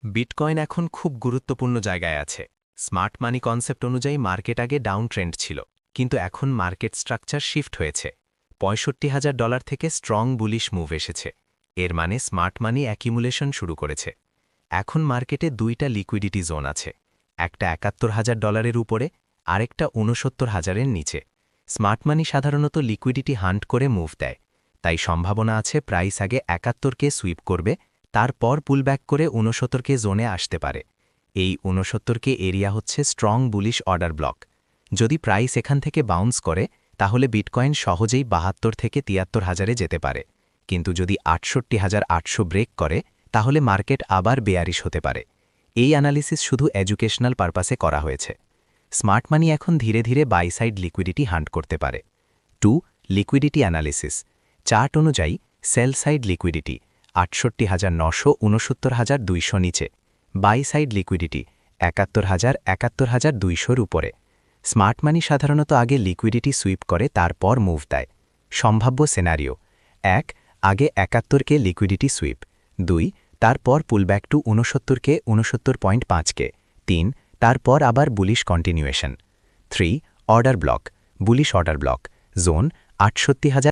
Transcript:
Bitcoin এখন খুব গুরুত্বপূর্ণ জায়গায় আছে। স্মার্ট মানি কনসেপ্ট অনুযায়ী মার্কেট আগে ডাউন ট্রেন্ড ছিল, কিন্তু এখন মার্কেট স্ট্রাকচার শিফট হয়েছে। $৬৫,০০০ থেকে স্ট্রং বুলিশ মুভ এসেছে। এর মানে স্মার্ট মানি অ্যাকিমুলেশন শুরু করেছে। এখন মার্কেটে দুইটা লিকুইডিটি জোন আছে, একটা $৭১,০০০ উপরে, আরেকটা $৬৯,০০০ নিচে। স্মার্ট মানি সাধারণত লিকুইডিটি হান্ট করে মুভ দেয়, তাই সম্ভাবনা আছে প্রাইস আগে ৭১কে সুইপ করবে, তারপর পুলব্যাক করে ৬৯কে জোনে আসতে পারে। এই ৬৯কে এরিয়া হচ্ছে স্ট্রং বুলিশ অর্ডার ব্লক। যদি প্রাইস এখান থেকে বাউন্স করে, তাহলে বিটকয়েন সহজেই ৭২ থেকে ৭৩,০০০-এ যেতে পারে, কিন্তু যদি ৬৮,৮০০ ব্রেক করে, তাহলে মার্কেট আবার বেয়ারিশ হতে পারে। এই অ্যানালিসিস শুধু এডুকেশনাল পারপাসে করা হয়েছে। স্মার্ট মানি এখন ধীরে ধীরে বাই সাইড লিকুইডিটি হান্ট করতে পারে। 2. Liquidity analysis. চার্ট অনুযায়ী সেল সাইড লিকুইডিটি ৬৮,৯০০ ৬৯,২০০ নিচে, বাই সাইড লিকুইডিটি ৭১,০০০-৭১,২০০ উপরে। স্মার্ট মানি সাধারণত আগে লিকুইডিটি সুইপ করে তারপর মুভ দেয়। সম্ভাব্য সিনারিও: ১. আগে ৭১কে লিকুইডিটি সুইপ। ২. তারপর পুলব্যাক টু ৬৯কে ৬৯.৫কে। ৩. তারপর আবার bullish continuation. 3. Order block, bullish order block zone ৬৮,০০০